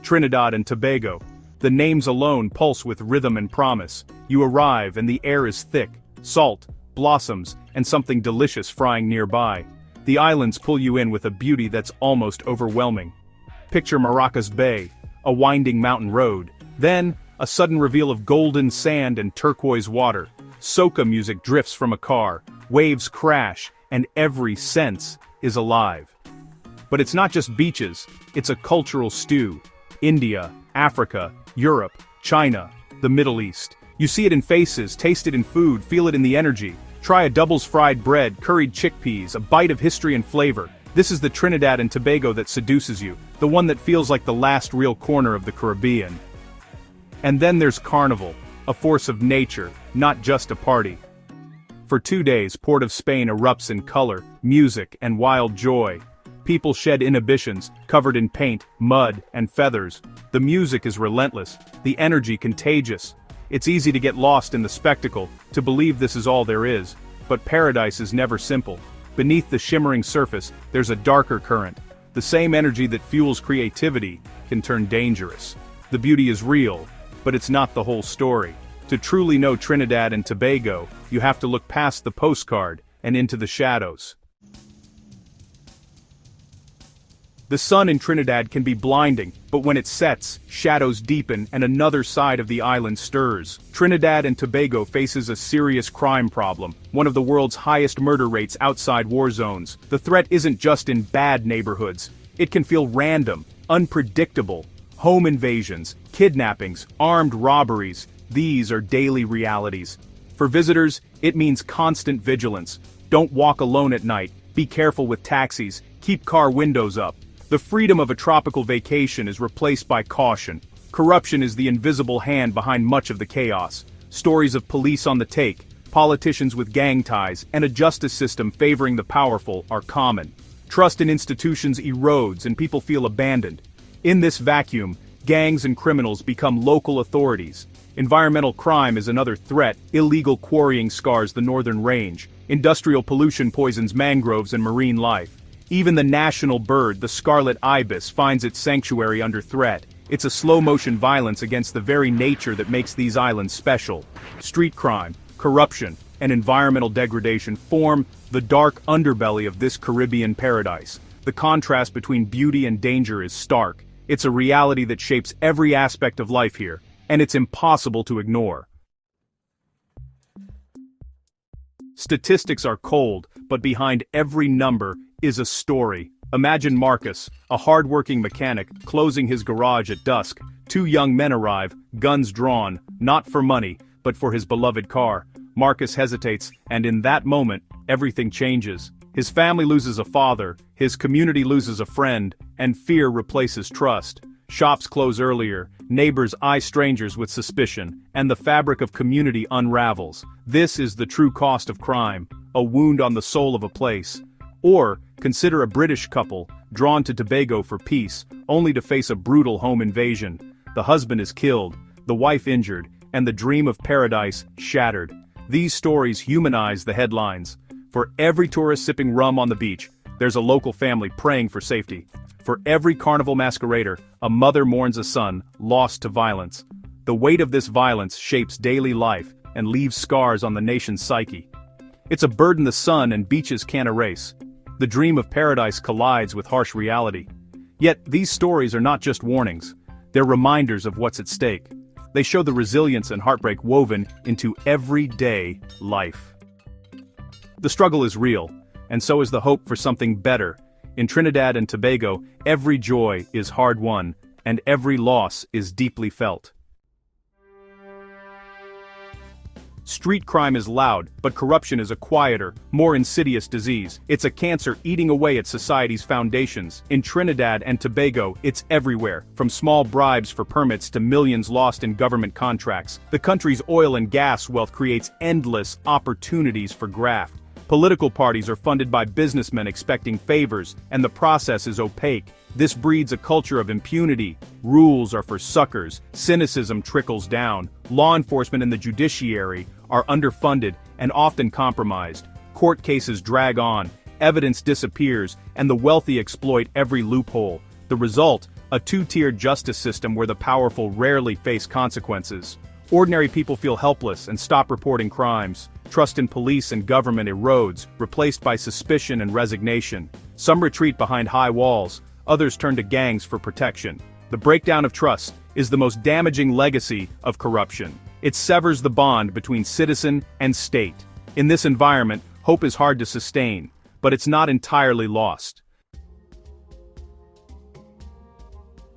Trinidad and Tobago. The names alone pulse with rhythm and promise. You arrive and the air is thick, salt, blossoms, and something delicious frying nearby. The islands pull you in with a beauty that's almost overwhelming. Picture Maracas Bay, a winding mountain road. Then, a sudden reveal of golden sand and turquoise water. Soca music drifts from a car, waves crash, and every sense is alive. But it's not just beaches, it's a cultural stew. India, Africa, Europe, China, the Middle East. You see it in faces, taste it in food, feel it in the energy. Try a doubles fried bread, curried chickpeas, a bite of history and flavor. This is the Trinidad and Tobago that seduces you, the one that feels like the last real corner of the Caribbean. And then there's Carnival, a force of nature, not just a party. For 2 days, Port of Spain erupts in color, music, and wild joy. People shed inhibitions, covered in paint, mud, and feathers. The music is relentless, the energy contagious. It's easy to get lost in the spectacle, to believe this is all there is. But paradise is never simple. Beneath the shimmering surface, there's a darker current. The same energy that fuels creativity can turn dangerous. The beauty is real, but it's not the whole story. To truly know Trinidad and Tobago, you have to look past the postcard and into the shadows. The sun in Trinidad can be blinding, but when it sets, shadows deepen and another side of the island stirs. Trinidad and Tobago faces a serious crime problem, one of the world's highest murder rates outside war zones. The threat isn't just in bad neighborhoods. It can feel random, unpredictable. Home invasions, kidnappings, armed robberies, these are daily realities. For visitors, it means constant vigilance. Don't walk alone at night, be careful with taxis, keep car windows up. The freedom of a tropical vacation is replaced by caution. Corruption is the invisible hand behind much of the chaos. Stories of police on the take, politicians with gang ties, and a justice system favoring the powerful are common. Trust in institutions erodes and people feel abandoned. In this vacuum, gangs and criminals become local authorities. Environmental crime is another threat. Illegal quarrying scars the northern range. Industrial pollution poisons mangroves and marine life. Even the national bird, the scarlet ibis, finds its sanctuary under threat. It's a slow-motion violence against the very nature that makes these islands special. Street crime, corruption, and environmental degradation form the dark underbelly of this Caribbean paradise. The contrast between beauty and danger is stark. It's a reality that shapes every aspect of life here, and it's impossible to ignore. Statistics are cold, but behind every number is a story. Imagine Marcus, a hard-working mechanic, closing his garage at dusk. 2 young men arrive, guns drawn, not for money, but for his beloved car. Marcus hesitates, and in that moment, everything changes. His family loses a father, his community loses a friend, and fear replaces trust. Shops close earlier, neighbors eye strangers with suspicion, and the fabric of community unravels. This is the true cost of crime, a wound on the soul of a place. Or, consider a British couple, drawn to Tobago for peace, only to face a brutal home invasion. The husband is killed, the wife injured, and the dream of paradise shattered. These stories humanize the headlines. For every tourist sipping rum on the beach, there's a local family praying for safety. For every carnival masquerader, a mother mourns a son lost to violence. The weight of this violence shapes daily life and leaves scars on the nation's psyche. It's a burden the sun and beaches can't erase. The dream of paradise collides with harsh reality. Yet these stories are not just warnings. They're reminders of what's at stake. They show the resilience and heartbreak woven into everyday life. The struggle is real, and so is the hope for something better. In Trinidad and Tobago, every joy is hard-won, and every loss is deeply felt. Street crime is loud, but corruption is a quieter, more insidious disease. It's a cancer eating away at society's foundations. In Trinidad and Tobago, it's everywhere, from small bribes for permits to millions lost in government contracts. The country's oil and gas wealth creates endless opportunities for graft. Political parties are funded by businessmen expecting favors, and the process is opaque. This breeds a culture of impunity. Rules are for suckers, cynicism trickles down. Law enforcement and the judiciary are underfunded and often compromised. Court cases drag on, evidence disappears, and the wealthy exploit every loophole. The result, a two-tiered justice system where the powerful rarely face consequences. Ordinary people feel helpless and stop reporting crimes. Trust in police and government erodes, replaced by suspicion and resignation. Some retreat behind high walls, others turn to gangs for protection. The breakdown of trust is the most damaging legacy of corruption. It severs the bond between citizen and state. In this environment, hope is hard to sustain, but it's not entirely lost.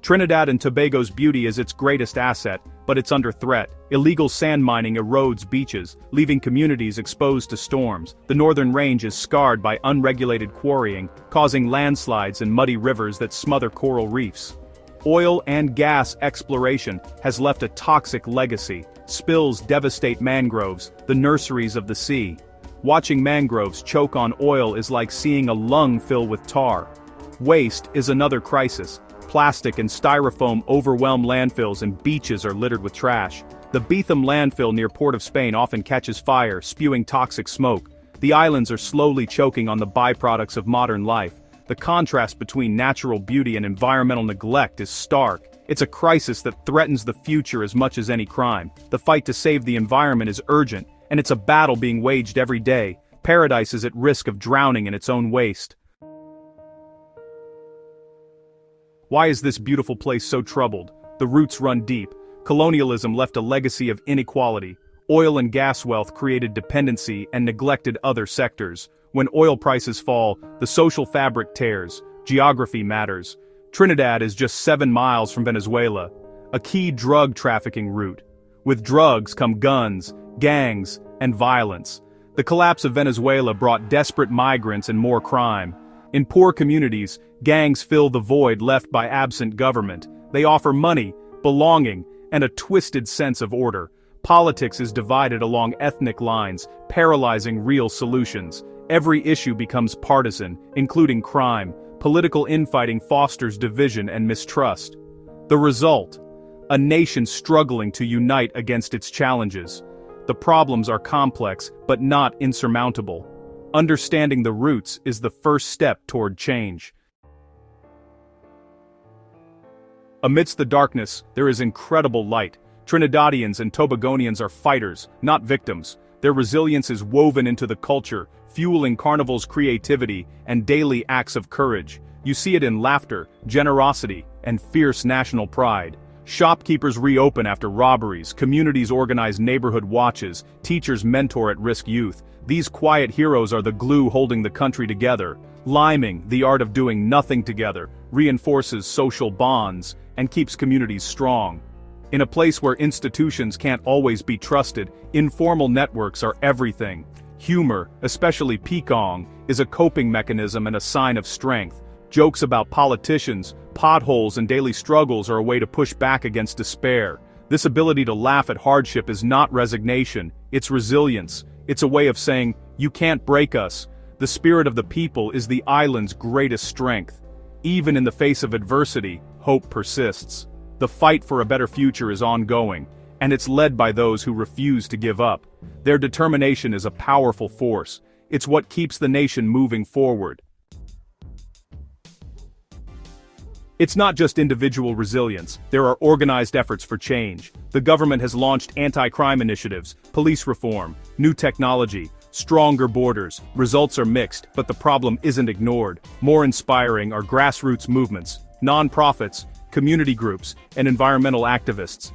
Trinidad and Tobago's beauty is its greatest asset, but it's under threat. Illegal sand mining erodes beaches, leaving communities exposed to storms. The northern range is scarred by unregulated quarrying, causing landslides and muddy rivers that smother coral reefs. Oil and gas exploration has left a toxic legacy. Spills devastate mangroves, the nurseries of the sea. Watching mangroves choke on oil is like seeing a lung fill with tar. Waste is another crisis. Plastic and styrofoam overwhelm landfills and beaches are littered with trash. The Beetham landfill near Port of Spain often catches fire, spewing toxic smoke. The islands are slowly choking on the byproducts of modern life. The contrast between natural beauty and environmental neglect is stark. It's a crisis that threatens the future as much as any crime. The fight to save the environment is urgent, and it's a battle being waged every day. Paradise is at risk of drowning in its own waste. Why is this beautiful place so troubled? The roots run deep. Colonialism left a legacy of inequality. Oil and gas wealth created dependency and neglected other sectors. When oil prices fall, the social fabric tears. Geography matters. Trinidad is just 7 miles from Venezuela, a key drug trafficking route. With drugs come guns, gangs, and violence. The collapse of Venezuela brought desperate migrants and more crime. In poor communities, gangs fill the void left by absent government. They offer money, belonging, and a twisted sense of order. Politics is divided along ethnic lines, paralyzing real solutions. Every issue becomes partisan, including crime. Political infighting fosters division and mistrust. The result? A nation struggling to unite against its challenges. The problems are complex, but not insurmountable. Understanding the roots is the first step toward change. Amidst the darkness, there is incredible light. Trinidadians and Tobagonians are fighters, not victims. Their resilience is woven into the culture, fueling Carnival's creativity and daily acts of courage. You see it in laughter, generosity, and fierce national pride. Shopkeepers reopen after robberies, communities organize neighborhood watches, teachers mentor at-risk youth. These quiet heroes are the glue holding the country together. Liming, the art of doing nothing together, reinforces social bonds and keeps communities strong. In a place where institutions can't always be trusted, informal networks are everything. Humor, especially picong, is a coping mechanism and a sign of strength. Jokes about politicians, potholes, and daily struggles are a way to push back against despair. This ability to laugh at hardship is not resignation, it's resilience. It's a way of saying, you can't break us. The spirit of the people is the island's greatest strength. Even in the face of adversity, hope persists. The fight for a better future is ongoing, and it's led by those who refuse to give up. Their determination is a powerful force. It's what keeps the nation moving forward. It's not just individual resilience, there are organized efforts for change. The government has launched anti-crime initiatives, police reform, new technology, stronger borders. Results are mixed, but the problem isn't ignored. More inspiring are grassroots movements, non-profits, community groups, and environmental activists.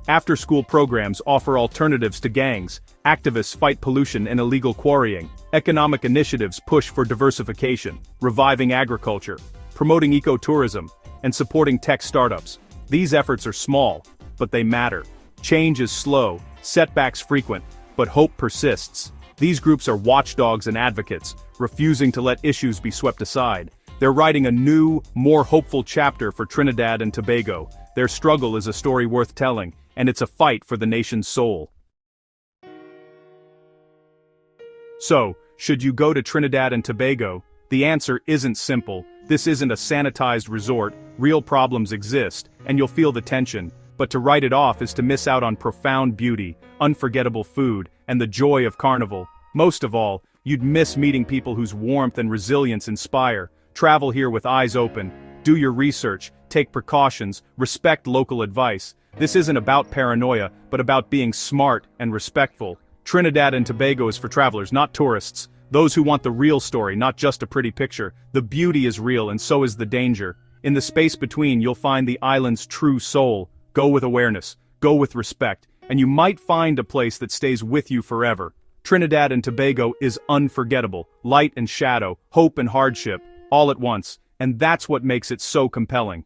After-school programs offer alternatives to gangs, activists fight pollution and illegal quarrying, economic initiatives push for diversification, reviving agriculture, promoting ecotourism, and supporting tech startups. These efforts are small, but they matter. Change is slow, setbacks frequent, but hope persists. These groups are watchdogs and advocates, refusing to let issues be swept aside. They're writing a new, more hopeful chapter for Trinidad and Tobago. Their struggle is a story worth telling, and it's a fight for the nation's soul. So, should you go to Trinidad and Tobago? The answer isn't simple. This isn't a sanitized resort, real problems exist, and you'll feel the tension, but to write it off is to miss out on profound beauty, unforgettable food, and the joy of Carnival. Most of all, you'd miss meeting people whose warmth and resilience inspire. Travel here with eyes open, do your research, take precautions, respect local advice. This isn't about paranoia, but about being smart and respectful. Trinidad and Tobago is for travelers, not tourists. Those who want the real story, not just a pretty picture. The beauty is real and so is the danger. In the space between, you'll find the island's true soul. Go with awareness, go with respect, and you might find a place that stays with you forever. Trinidad and Tobago is unforgettable. Light and shadow, hope and hardship, all at once, and that's what makes it so compelling.